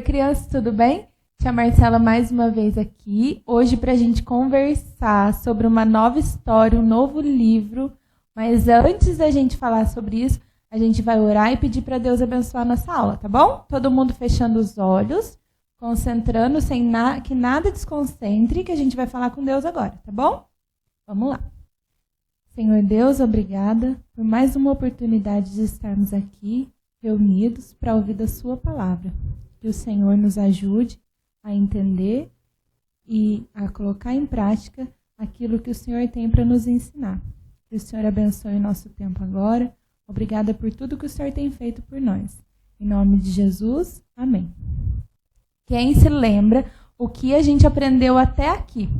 crianças, tudo bem? Tia Marcela mais uma vez aqui, hoje para a gente conversar sobre uma nova história, um novo livro. Mas antes da gente falar sobre isso, a gente vai orar e pedir para Deus abençoar a nossa aula, tá bom? Todo mundo fechando os olhos, concentrando, sem que nada desconcentre, que a gente vai falar com Deus agora, tá bom? Vamos lá. Senhor Deus, obrigada por mais uma oportunidade de estarmos aqui, reunidos, para ouvir da sua palavra. Que o Senhor nos ajude a entender e a colocar em prática aquilo que o Senhor tem para nos ensinar. Que o Senhor abençoe o nosso tempo agora. Obrigada por tudo que o Senhor tem feito por nós. Em nome de Jesus, amém. Quem se lembra o que a gente aprendeu até aqui?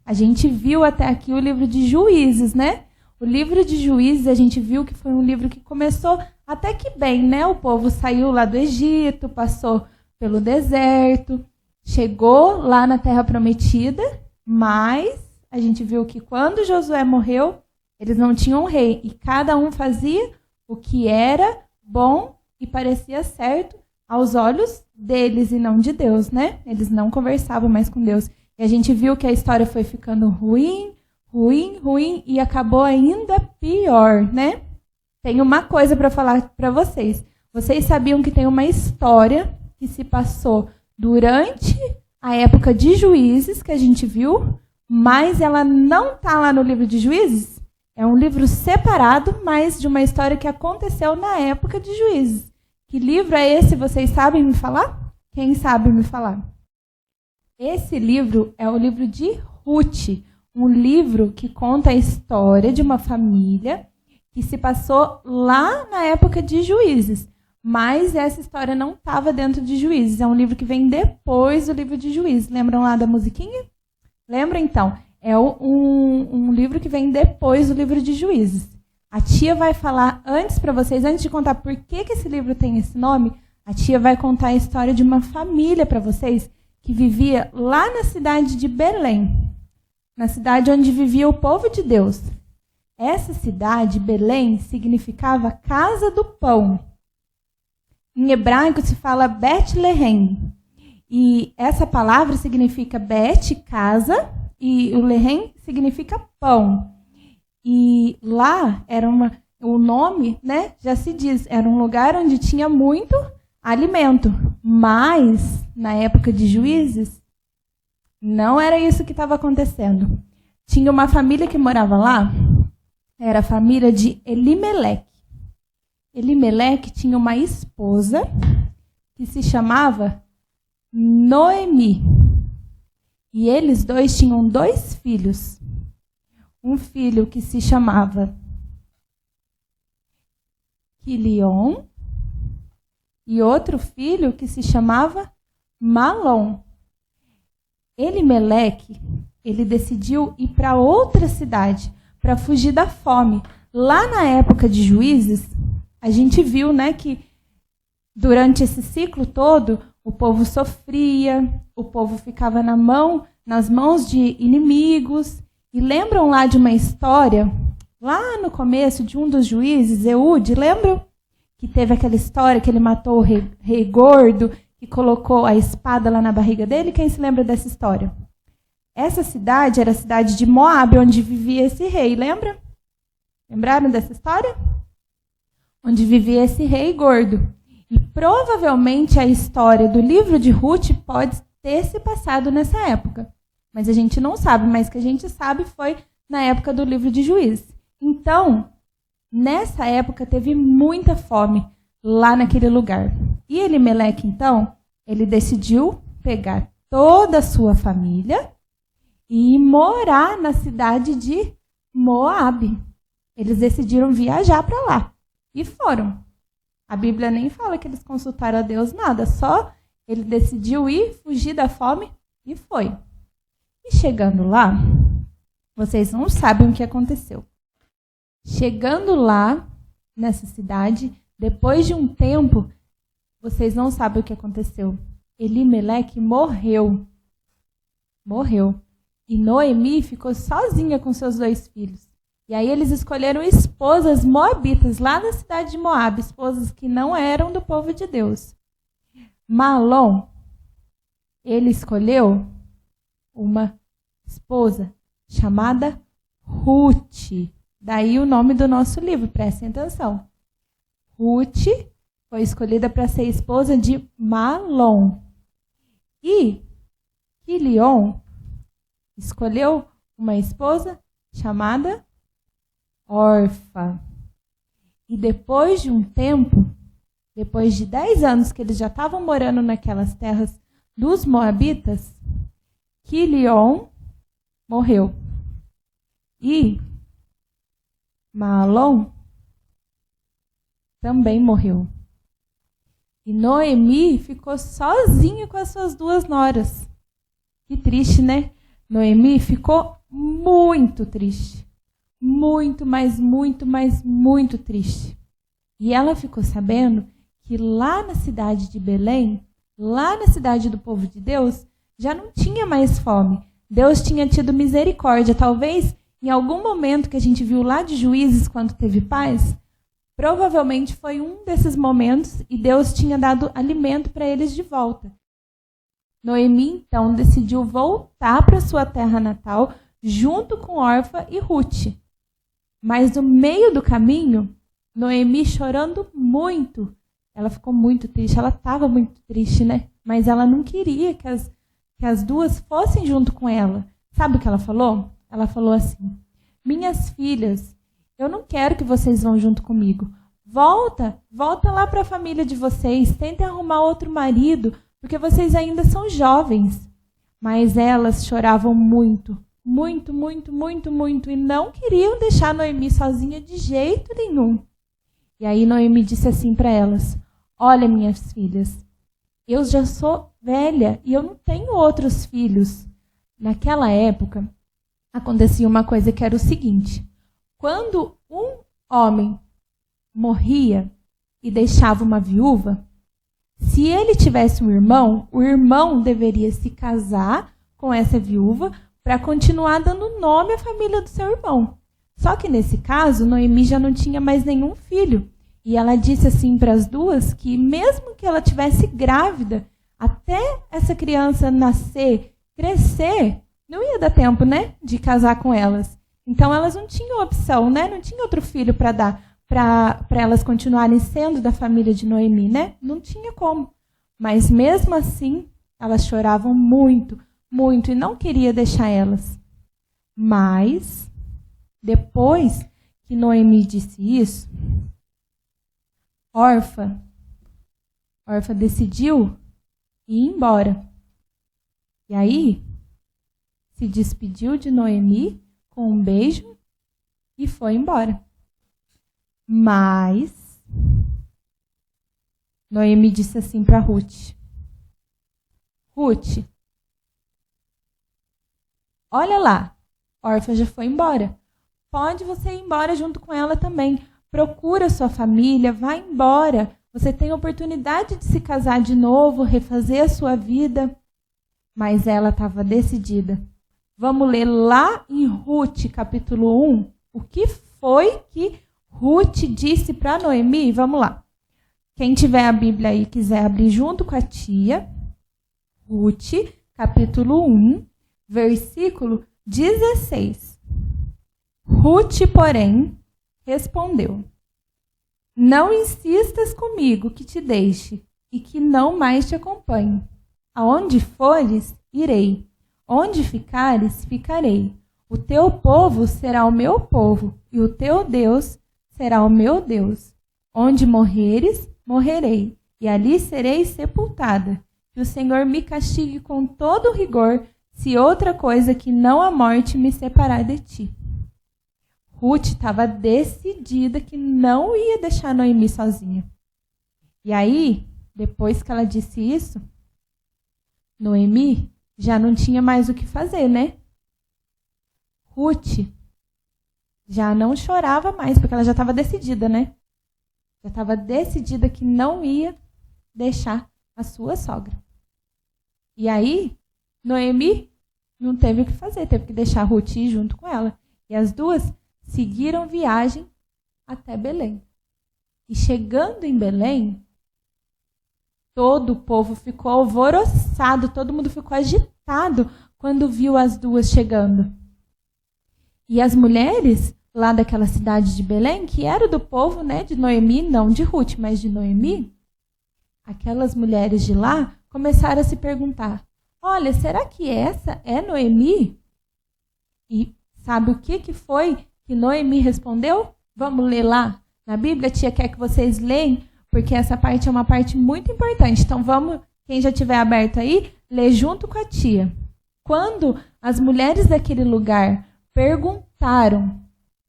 A gente viu até aqui o livro de Juízes, né? O livro de Juízes, a gente viu que foi um livro que começou até que bem, né? O povo saiu lá do Egito, passou pelo deserto, chegou lá na Terra Prometida, mas a gente viu que quando Josué morreu, eles não tinham um rei, e cada um fazia o que era bom e parecia certo aos olhos deles e não de Deus, né? Eles não conversavam mais com Deus. E a gente viu que a história foi ficando ruim, e acabou ainda pior, né? Tem uma coisa para falar para vocês. Vocês sabiam que tem uma história que se passou durante a época de Juízes, que a gente viu, mas ela não está lá no livro de Juízes? É um livro separado, mas de uma história que aconteceu na época de Juízes. Que livro é esse? Vocês sabem me falar? Quem sabe me falar? Esse livro é o livro de Ruth, um livro que conta a história de uma família que se passou lá na época de Juízes. Mas essa história não estava dentro de Juízes. É um livro que vem depois do livro de Juízes. Lembram lá da musiquinha? Lembra, então? É um livro que vem depois do livro de Juízes. A tia vai falar antes para vocês, antes de contar por que esse livro tem esse nome, a tia vai contar a história de uma família para vocês que vivia lá na cidade de Belém, na cidade onde vivia o povo de Deus. Essa cidade, Belém, significava Casa do Pão. Em hebraico se fala Betlehem. E essa palavra significa Bet, casa, e o Lehem significa pão. E lá era o nome, né, já se diz, era um lugar onde tinha muito alimento. Mas, na época de Juízes, não era isso que estava acontecendo. Tinha uma família que morava lá, era a família de Elimeleque. Elimeleque tinha uma esposa que se chamava Noemi. E eles dois tinham 2 filhos. Um filho que se chamava Quilion e outro filho que se chamava Malom. Elimeleque, ele decidiu ir para outra cidade para fugir da fome. Lá na época de Juízes, a gente viu, né, que durante esse ciclo todo, o povo sofria, o povo ficava nas mãos de inimigos. E lembram lá de uma história, lá no começo de um dos juízes, Eude, lembram? Que teve aquela história que ele matou o rei gordo, que colocou a espada lá na barriga dele. Quem se lembra dessa história? Essa cidade era a cidade de Moabe, onde vivia esse rei, lembra? Lembraram dessa história? Onde vivia esse rei gordo. E provavelmente a história do livro de Ruth pode ter se passado nessa época. Mas a gente não sabe, mas o que a gente sabe foi na época do livro de Juízes. Então, nessa época teve muita fome lá naquele lugar. E Elimeleque, então, ele decidiu pegar toda a sua família e morar na cidade de Moabe. Eles decidiram viajar para lá. E foram. A Bíblia nem fala que eles consultaram a Deus, nada. Só ele decidiu ir, fugir da fome e foi. E chegando lá, vocês não sabem o que aconteceu. Chegando lá, nessa cidade, depois de um tempo, vocês não sabem o que aconteceu. Elimeleque morreu. Morreu. E Noemi ficou sozinha com seus 2 filhos. E aí eles escolheram esposas moabitas lá na cidade de Moabe, esposas que não eram do povo de Deus. Mahlon, ele escolheu uma esposa chamada Ruth. Daí o nome do nosso livro, prestem atenção. Ruth foi escolhida para ser esposa de Mahlon. E Quilion escolheu uma esposa chamada Orfa. E depois de um tempo, depois de 10 anos que eles já estavam morando naquelas terras dos Moabitas, Quilion morreu. E Mahlon também morreu. E Noemi ficou sozinha com as suas 2 noras. Que triste, né? Noemi ficou muito triste. Muito, mas muito triste. E ela ficou sabendo que lá na cidade de Belém, lá na cidade do povo de Deus, já não tinha mais fome. Deus tinha tido misericórdia. Talvez em algum momento que a gente viu lá de Juízes, quando teve paz, provavelmente foi um desses momentos e Deus tinha dado alimento para eles de volta. Noemi, então, decidiu voltar para sua terra natal junto com Orfa e Ruth. Mas no meio do caminho, Noemi chorando muito, ela ficou muito triste, ela estava muito triste, né? Mas ela não queria que as duas fossem junto com ela. Sabe o que ela falou? Ela falou assim: minhas filhas, eu não quero que vocês vão junto comigo. Volta lá para a família de vocês, tentem arrumar outro marido, porque vocês ainda são jovens. Mas elas choravam muito, e não queriam deixar Noemi sozinha de jeito nenhum. E aí Noemi disse assim para elas: olha, minhas filhas, eu já sou velha e eu não tenho outros filhos. Naquela época, acontecia uma coisa que era o seguinte: quando um homem morria e deixava uma viúva, se ele tivesse um irmão, o irmão deveria se casar com essa viúva para continuar dando nome à família do seu irmão. Só que nesse caso, Noemi já não tinha mais nenhum filho. E ela disse assim para as duas que mesmo que ela tivesse grávida, até essa criança nascer, crescer, não ia dar tempo, né, de casar com elas. Então elas não tinham opção, né? Não tinha outro filho para dar para elas continuarem sendo da família de Noemi, né? Não tinha como. Mas mesmo assim, elas choravam muito e não queria deixar elas. Mas depois que Noemi disse isso, Orfa decidiu ir embora. E aí, se despediu de Noemi com um beijo e foi embora. Mas Noemi disse assim para Ruth: Ruth, olha lá, Orfa já foi embora. Pode você ir embora junto com ela também. Procura sua família, vai embora. Você tem a oportunidade de se casar de novo, refazer a sua vida. Mas ela estava decidida. Vamos ler lá em Ruth, capítulo 1, o que foi que Ruth disse para Noemi. Vamos lá. Quem tiver a Bíblia aí e quiser abrir junto com a tia, Ruth, capítulo 1, versículo 16. Ruth, porém, respondeu: não insistas comigo que te deixe e que não mais te acompanhe. Aonde fores, irei. Onde ficares, ficarei. O teu povo será o meu povo e o teu Deus será o meu Deus. Onde morreres, morrerei, e ali serei sepultada. Que o Senhor me castigue com todo rigor, se outra coisa que não a morte me separar de ti. Ruth estava decidida que não ia deixar Noemi sozinha. E aí, depois que ela disse isso, Noemi já não tinha mais o que fazer, né? Ruth já não chorava mais, porque ela já estava decidida, né? Já estava decidida que não ia deixar a sua sogra. E aí, Noemi não teve o que fazer, teve que deixar Ruth ir junto com ela. E as duas seguiram viagem até Belém. E chegando em Belém, todo o povo ficou alvoroçado, todo mundo ficou agitado quando viu as duas chegando. E as mulheres lá daquela cidade de Belém, que era do povo, né, de Noemi, não de Ruth, mas de Noemi, aquelas mulheres de lá começaram a se perguntar: olha, será que essa é Noemi? E sabe o que foi que Noemi respondeu? Vamos ler lá na Bíblia? A tia quer que vocês leiam, porque essa parte é uma parte muito importante. Então vamos, quem já tiver aberto aí, ler junto com a tia. Quando as mulheres daquele lugar perguntaram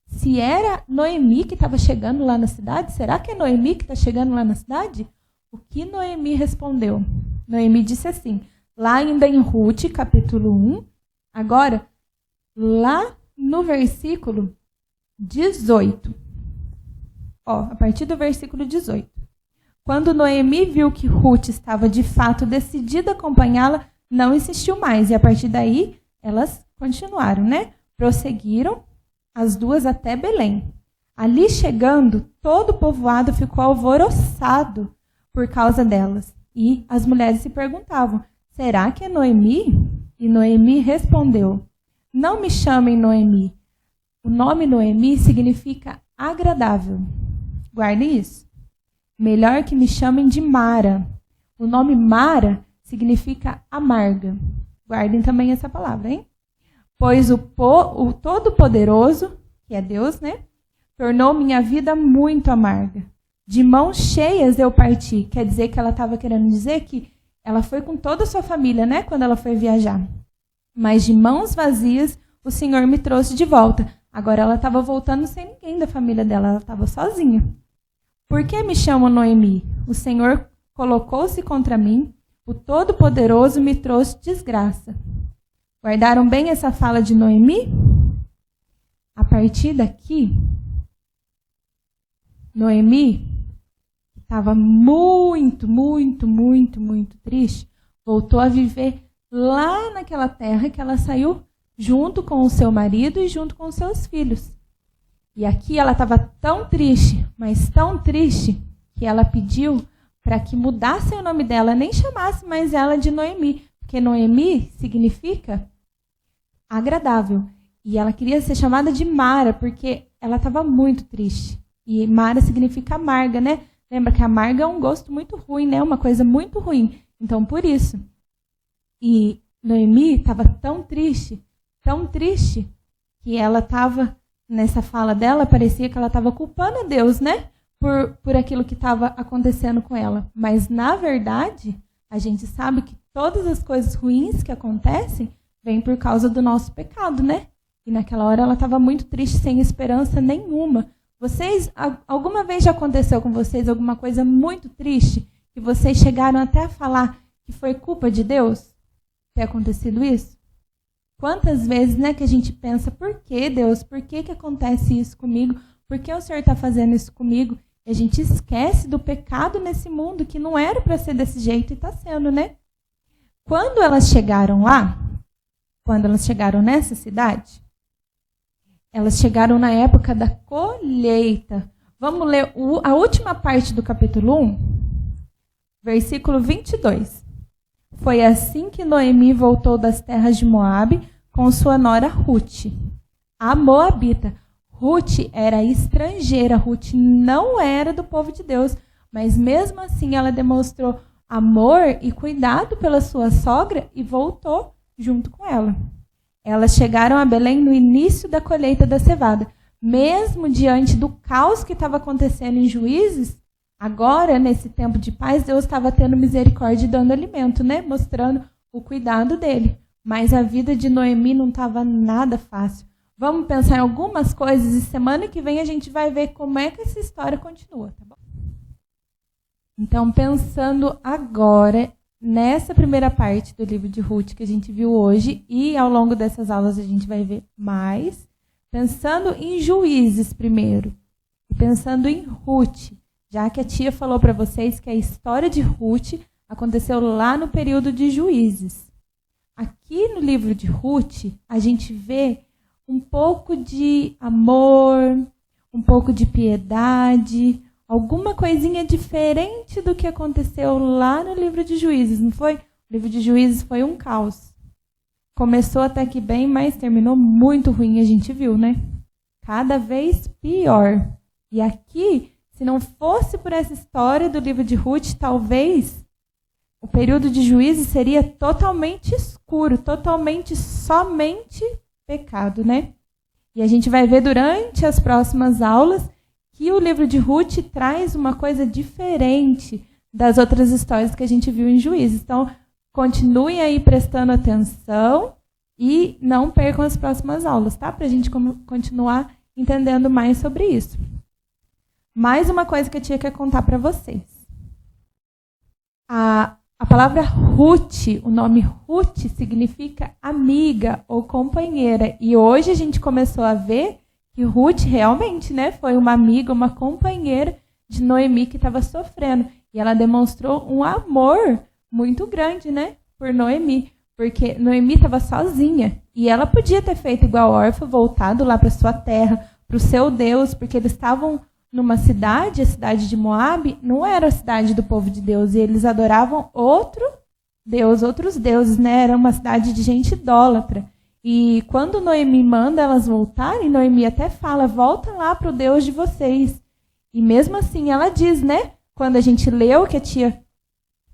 se era Noemi que estava chegando lá na cidade, será que é Noemi que está chegando lá na cidade? O que Noemi respondeu? Noemi disse assim, lá ainda em Ruth, capítulo 1, agora, lá no versículo 18. A partir do versículo 18. Quando Noemi viu que Ruth estava de fato decidida a acompanhá-la, não insistiu mais. E a partir daí, elas continuaram, né? Prosseguiram as duas até Belém. Ali chegando, todo o povoado ficou alvoroçado por causa delas. E as mulheres se perguntavam, será que é Noemi? E Noemi respondeu, não me chamem Noemi. O nome Noemi significa agradável. Guardem isso. Melhor que me chamem de Mara. O nome Mara significa amarga. Guardem também essa palavra, hein? Pois o Todo-Poderoso, que é Deus, né? Tornou minha vida muito amarga. De mãos cheias eu parti. Quer dizer que ela estava querendo dizer que ela foi com toda a sua família, né? Quando ela foi viajar. Mas de mãos vazias o Senhor me trouxe de volta. Agora ela estava voltando sem ninguém da família dela. Ela estava sozinha. Por que me chamam Noemi? O Senhor colocou-se contra mim. O Todo-Poderoso me trouxe desgraça. Guardaram bem essa fala de Noemi? A partir daqui, Noemi, que estava muito triste, voltou a viver lá naquela terra que ela saiu junto com o seu marido e junto com os seus filhos. E aqui ela estava tão triste, mas tão triste, que ela pediu para que mudassem o nome dela, nem chamasse mais ela de Noemi, porque Noemi significa agradável. E ela queria ser chamada de Mara, porque ela estava muito triste. E Mara significa amarga, né? Lembra que amarga é um gosto muito ruim, né? Uma coisa muito ruim. Então, por isso. E Noemi estava tão triste, que ela estava, nessa fala dela, parecia que ela estava culpando a Deus, né? Por aquilo que estava acontecendo com ela. Mas, na verdade, a gente sabe que todas as coisas ruins que acontecem vêm por causa do nosso pecado, né? E naquela hora ela estava muito triste, sem esperança nenhuma. Vocês, alguma vez já aconteceu com vocês alguma coisa muito triste, que vocês chegaram até a falar que foi culpa de Deus ter acontecido isso? Quantas vezes, né, que a gente pensa, por que Deus? Por que acontece isso comigo? Por que o Senhor está fazendo isso comigo? E a gente esquece do pecado nesse mundo, que não era para ser desse jeito e está sendo, né? Quando elas chegaram lá, quando elas chegaram nessa cidade, elas chegaram na época da colheita. Vamos ler a última parte do capítulo 1, versículo 22. Foi assim que Noemi voltou das terras de Moabe com sua nora Ruth, a moabita. Ruth era estrangeira, Ruth não era do povo de Deus, mas mesmo assim ela demonstrou amor e cuidado pela sua sogra e voltou junto com ela. Elas chegaram a Belém no início da colheita da cevada. Mesmo diante do caos que estava acontecendo em Juízes, agora, nesse tempo de paz, Deus estava tendo misericórdia e dando alimento, né? Mostrando o cuidado dele. Mas a vida de Noemi não estava nada fácil. Vamos pensar em algumas coisas e semana que vem a gente vai ver como é que essa história continua, tá bom? Então, pensando agora nessa primeira parte do livro de Ruth que a gente viu hoje, e ao longo dessas aulas a gente vai ver mais, pensando em Juízes primeiro, e pensando em Ruth, já que a tia falou para vocês que a história de Ruth aconteceu lá no período de Juízes. Aqui no livro de Ruth, a gente vê um pouco de amor, um pouco de piedade, alguma coisinha diferente do que aconteceu lá no livro de Juízes, não foi? O livro de Juízes foi um caos. Começou até que bem, mas terminou muito ruim, a gente viu, né? Cada vez pior. E aqui, se não fosse por essa história do livro de Ruth, talvez o período de Juízes seria totalmente escuro, totalmente somente pecado, né? E a gente vai ver durante as próximas aulas que o livro de Ruth traz uma coisa diferente das outras histórias que a gente viu em Juízes. Então, continuem aí prestando atenção e não percam as próximas aulas, tá? Para a gente continuar entendendo mais sobre isso. Mais uma coisa que eu tinha que contar para vocês. A palavra Ruth, o nome Ruth significa amiga ou companheira. E hoje a gente começou a ver que Ruth realmente, né, foi uma amiga, uma companheira de Noemi que estava sofrendo. E ela demonstrou um amor muito grande, né, por Noemi. Porque Noemi estava sozinha. E ela podia ter feito igual a órfã, voltado lá para sua terra, para o seu Deus, porque eles estavam numa cidade, a cidade de Moabe, não era a cidade do povo de Deus, e eles adoravam outro Deus, outros deuses, né? Era uma cidade de gente idólatra. E quando Noemi manda elas voltarem, Noemi até fala, volta lá para o Deus de vocês. E mesmo assim ela diz, né? Quando a gente leu, que a tia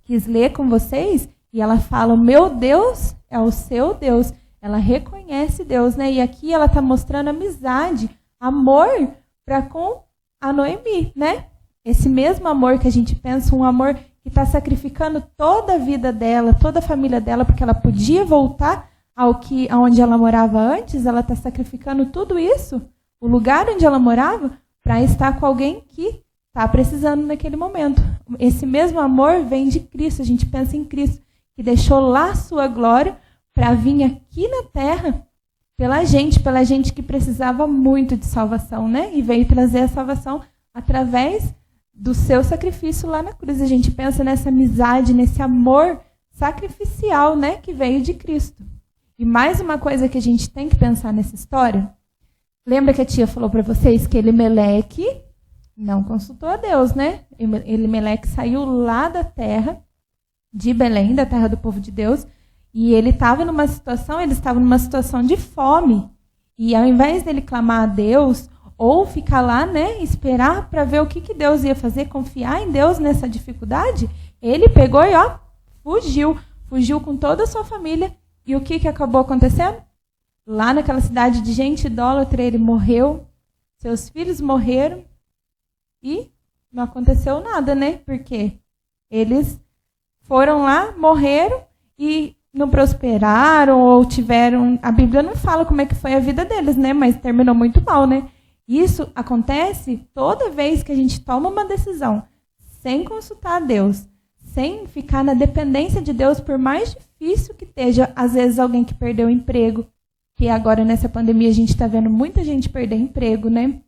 quis ler com vocês, e ela fala, o meu Deus é o seu Deus. Ela reconhece Deus, né? E aqui ela está mostrando amizade, amor para com a Noemi, né? Esse mesmo amor que a gente pensa, um amor que está sacrificando toda a vida dela, toda a família dela, porque ela podia voltar aonde ela morava antes, ela está sacrificando tudo isso, o lugar onde ela morava, para estar com alguém que está precisando naquele momento. Esse mesmo amor vem de Cristo, a gente pensa em Cristo, que deixou lá a sua glória para vir aqui na terra pela gente que precisava muito de salvação, né? E veio trazer a salvação através do seu sacrifício lá na cruz. A gente pensa nessa amizade, nesse amor sacrificial, né? Que veio de Cristo. E mais uma coisa que a gente tem que pensar nessa história. Lembra que a tia falou para vocês que Elimeleque não consultou a Deus, né? Elimeleque saiu lá da terra de Belém, da terra do povo de Deus, e eles estavam numa situação de fome. E ao invés dele clamar a Deus, ou ficar lá, né, esperar para ver o que Deus ia fazer, confiar em Deus nessa dificuldade, ele pegou e fugiu com toda a sua família. E o que acabou acontecendo? Lá naquela cidade de gente idólatra, ele morreu, seus filhos morreram, e não aconteceu nada, né? Porque eles foram lá, morreram, e não prosperaram ou tiveram... A Bíblia não fala como é que foi a vida deles, né? Mas terminou muito mal, né? Isso acontece toda vez que a gente toma uma decisão sem consultar a Deus, sem ficar na dependência de Deus, por mais difícil que esteja. Às vezes alguém que perdeu o emprego, que agora nessa pandemia a gente está vendo muita gente perder emprego, né?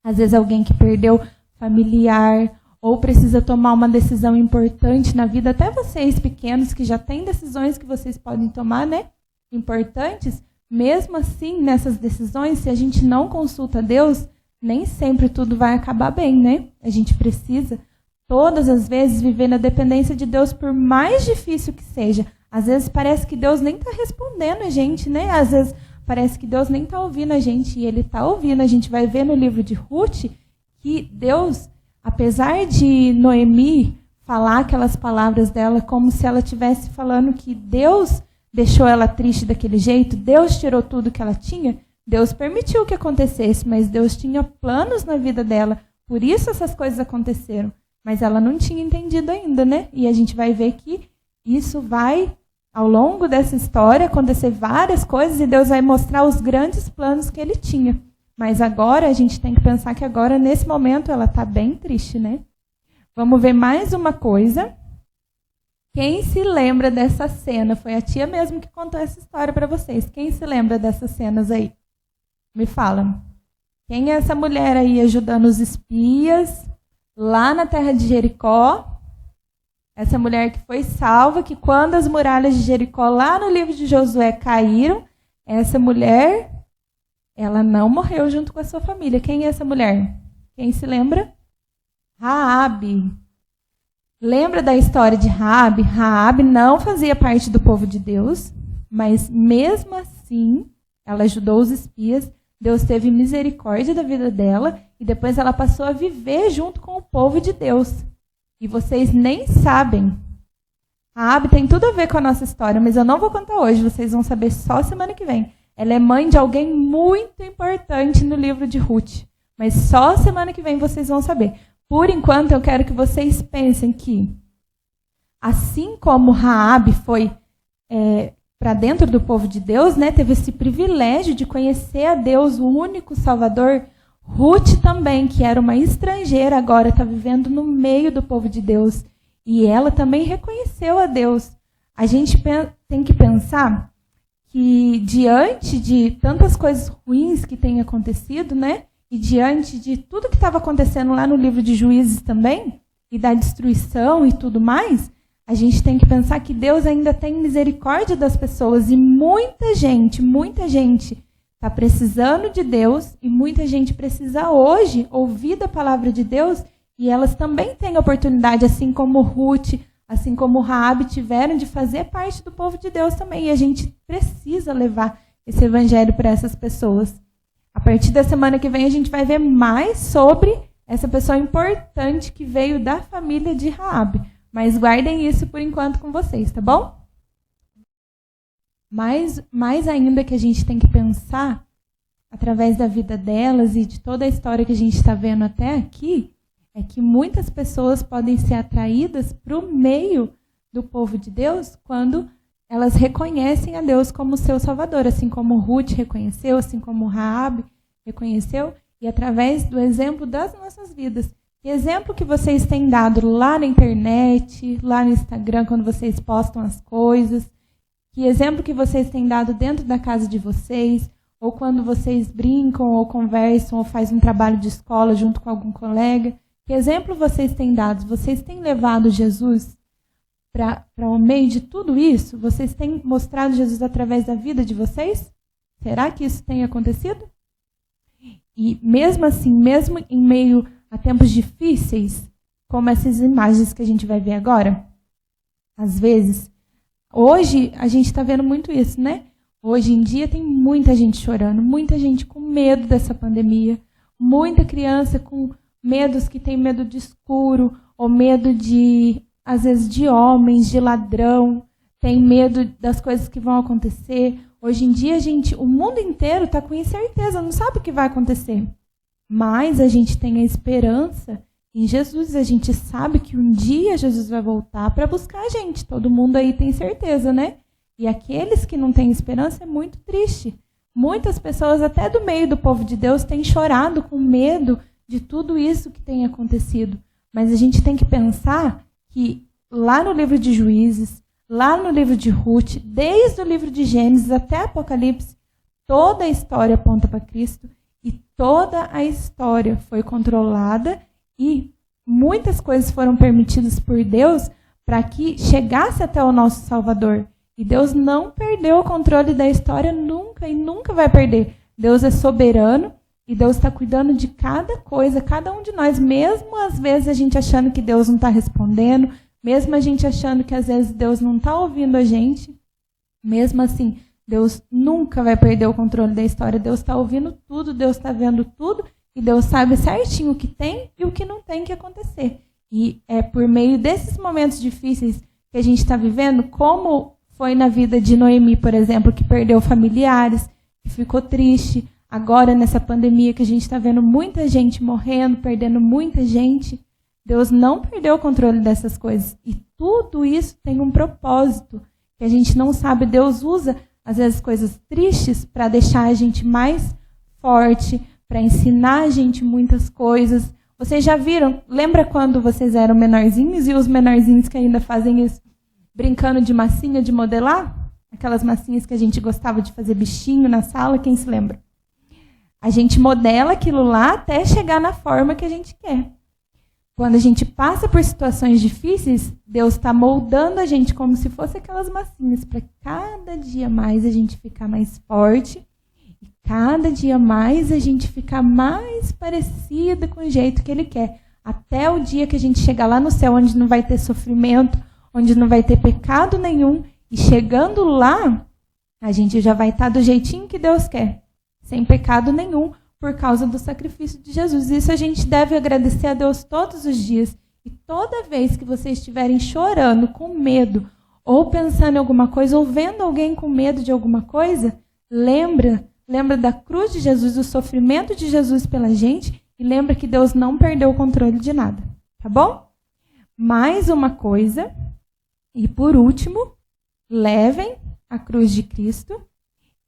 Às vezes alguém que perdeu familiar, ou precisa tomar uma decisão importante na vida, até vocês pequenos que já têm decisões que vocês podem tomar, né? Importantes, mesmo assim, nessas decisões, se a gente não consulta Deus, nem sempre tudo vai acabar bem, né? A gente precisa, todas as vezes, viver na dependência de Deus, por mais difícil que seja. Às vezes parece que Deus nem está respondendo a gente, né? Às vezes parece que Deus nem está ouvindo a gente, e Ele está ouvindo. A gente vai ver no livro de Ruth que Deus... Apesar de Noemi falar aquelas palavras dela como se ela estivesse falando que Deus deixou ela triste daquele jeito, Deus tirou tudo que ela tinha, Deus permitiu que acontecesse, mas Deus tinha planos na vida dela, por isso essas coisas aconteceram. Mas ela não tinha entendido ainda, né? E a gente vai ver que isso vai, ao longo dessa história, acontecer várias coisas e Deus vai mostrar os grandes planos que Ele tinha. Mas agora, a gente tem que pensar que agora, nesse momento, ela está bem triste, né? Vamos ver mais uma coisa. Quem se lembra dessa cena? Foi a tia mesmo que contou essa história para vocês. Quem se lembra dessas cenas aí? Me fala. Quem é essa mulher aí ajudando os espias lá na terra de Jericó? Essa mulher que foi salva, que quando as muralhas de Jericó, lá no livro de Josué, caíram, essa mulher... Ela não morreu junto com a sua família. Quem é essa mulher? Quem se lembra? Raabe. Lembra da história de Raabe? Raabe não fazia parte do povo de Deus, mas mesmo assim, ela ajudou os espias, Deus teve misericórdia da vida dela e depois ela passou a viver junto com o povo de Deus. E vocês nem sabem. Raabe tem tudo a ver com a nossa história, mas eu não vou contar hoje, vocês vão saber só semana que vem. Ela é mãe de alguém muito importante no livro de Ruth, mas só semana que vem vocês vão saber. Por enquanto, eu quero que vocês pensem que, assim como Raabe foi para dentro do povo de Deus, né, teve esse privilégio de conhecer a Deus, o único Salvador, Ruth também, que era uma estrangeira, agora está vivendo no meio do povo de Deus. E ela também reconheceu a Deus. A gente tem que pensar que, diante de tantas coisas ruins que têm acontecido, né? E diante de tudo que estava acontecendo lá no livro de Juízes também, e da destruição e tudo mais, a gente tem que pensar que Deus ainda tem misericórdia das pessoas. E muita gente está precisando de Deus, e muita gente precisa hoje ouvir da palavra de Deus, e elas também têm oportunidade, assim como Ruth, assim como Raabe, tiveram de fazer parte do povo de Deus também. E a gente precisa levar esse evangelho para essas pessoas. A partir da semana que vem, a gente vai ver mais sobre essa pessoa importante que veio da família de Raabe. Mas guardem isso por enquanto com vocês, tá bom? Mais ainda que a gente tem que pensar, através da vida delas e de toda a história que a gente está vendo até aqui, é que muitas pessoas podem ser atraídas para o meio do povo de Deus quando elas reconhecem a Deus como seu Salvador, assim como Ruth reconheceu, assim como Raabe reconheceu, e através do exemplo das nossas vidas. Que exemplo que vocês têm dado lá na internet, lá no Instagram, quando vocês postam as coisas? Que exemplo que vocês têm dado dentro da casa de vocês? Ou quando vocês brincam, ou conversam, ou fazem um trabalho de escola junto com algum colega? Que exemplo vocês têm dado? Vocês têm levado Jesus para o meio de tudo isso? Vocês têm mostrado Jesus através da vida de vocês? Será que isso tem acontecido? E mesmo assim, mesmo em meio a tempos difíceis, como essas imagens que a gente vai ver agora, às vezes, hoje a gente está vendo muito isso, né? Hoje em dia tem muita gente chorando, muita gente com medo dessa pandemia, muita criança com medos que tem medo de escuro, ou medo de, às vezes, de homens, de ladrão, tem medo das coisas que vão acontecer. Hoje em dia, o mundo inteiro está com incerteza, não sabe o que vai acontecer. Mas a gente tem a esperança em Jesus, a gente sabe que um dia Jesus vai voltar para buscar a gente. Todo mundo aí tem certeza, né? E aqueles que não têm esperança é muito triste. Muitas pessoas, até do meio do povo de Deus, têm chorado com medo de tudo isso que tem acontecido. Mas a gente tem que pensar que lá no livro de Juízes, lá no livro de Ruth, desde o livro de Gênesis até Apocalipse, toda a história aponta para Cristo e toda a história foi controlada e muitas coisas foram permitidas por Deus para que chegasse até o nosso Salvador. E Deus não perdeu o controle da história nunca e nunca vai perder. Deus é soberano. E Deus está cuidando de cada coisa, cada um de nós, mesmo às vezes a gente achando que Deus não está respondendo, mesmo a gente achando que às vezes Deus não está ouvindo a gente, mesmo assim, Deus nunca vai perder o controle da história. Deus está ouvindo tudo, Deus está vendo tudo, e Deus sabe certinho o que tem e o que não tem que acontecer. E é por meio desses momentos difíceis que a gente está vivendo, como foi na vida de Noemi, por exemplo, que perdeu familiares, que ficou triste. Agora, nessa pandemia que a gente está vendo muita gente morrendo, perdendo muita gente, Deus não perdeu o controle dessas coisas. E tudo isso tem um propósito, que a gente não sabe. Deus usa, às vezes, coisas tristes para deixar a gente mais forte, para ensinar a gente muitas coisas. Vocês já viram? Lembra quando vocês eram menorzinhos e os menorzinhos que ainda fazem isso, brincando de massinha, de modelar? Aquelas massinhas que a gente gostava de fazer bichinho na sala, quem se lembra? A gente modela aquilo lá até chegar na forma que a gente quer. Quando a gente passa por situações difíceis, Deus está moldando a gente como se fosse aquelas massinhas, para cada dia mais a gente ficar mais forte e cada dia mais a gente ficar mais parecida com o jeito que Ele quer. até o dia que a gente chegar lá no céu, onde não vai ter sofrimento, onde não vai ter pecado nenhum. E chegando lá, a gente já vai estar do jeitinho que Deus quer, sem pecado nenhum, por causa do sacrifício de Jesus. Isso a gente deve agradecer a Deus todos os dias. E toda vez que vocês estiverem chorando, com medo, ou pensando em alguma coisa, ou vendo alguém com medo de alguma coisa, lembra da cruz de Jesus, do sofrimento de Jesus pela gente, e lembra que Deus não perdeu o controle de nada, tá bom? Mais uma coisa, e por último, levem a cruz de Cristo,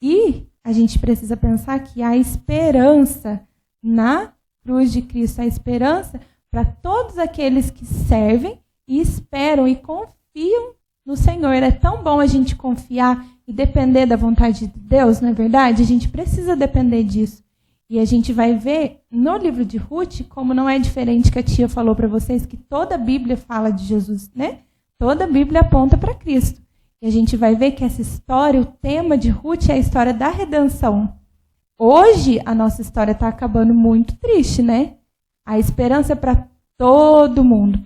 e a gente precisa pensar que há esperança na cruz de Cristo, há esperança para todos aqueles que servem e esperam e confiam no Senhor. É tão bom a gente confiar e depender da vontade de Deus, não é verdade? A gente precisa depender disso. E a gente vai ver no livro de Ruth, como não é diferente que a tia falou para vocês, que toda a Bíblia fala de Jesus, né? Toda a Bíblia aponta para Cristo. E a gente vai ver que essa história, o tema de Ruth é a história da redenção. Hoje, a nossa história está acabando muito triste, né? A esperança é para todo mundo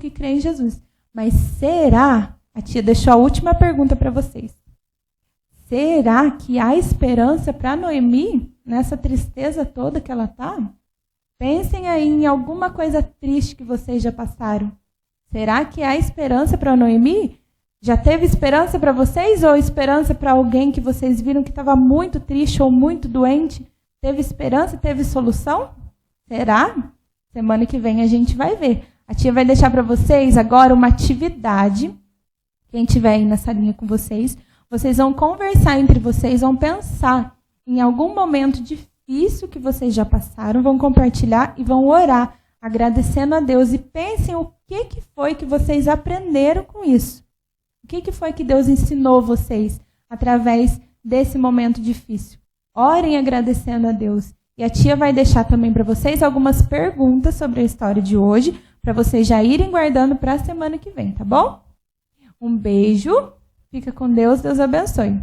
que crê em Jesus. Mas será? A tia deixou a última pergunta para vocês. Será que há esperança para Noemi nessa tristeza toda que ela está? Pensem aí em alguma coisa triste que vocês já passaram. Será que há esperança para Noemi? Já teve esperança para vocês ou esperança para alguém que vocês viram que estava muito triste ou muito doente? Teve esperança? Teve solução? Será? Semana que vem a gente vai ver. A tia vai deixar para vocês agora uma atividade. Quem estiver aí nessa linha com vocês, vocês vão conversar entre vocês, vão pensar em algum momento difícil que vocês já passaram, vão compartilhar e vão orar, agradecendo a Deus. E pensem o que foi que vocês aprenderam com isso. O que foi que Deus ensinou vocês através desse momento difícil. Orem agradecendo a Deus. E a tia vai deixar também para vocês algumas perguntas sobre a história de hoje, para vocês já irem guardando para a semana que vem, tá bom? Um beijo, fica com Deus, Deus abençoe.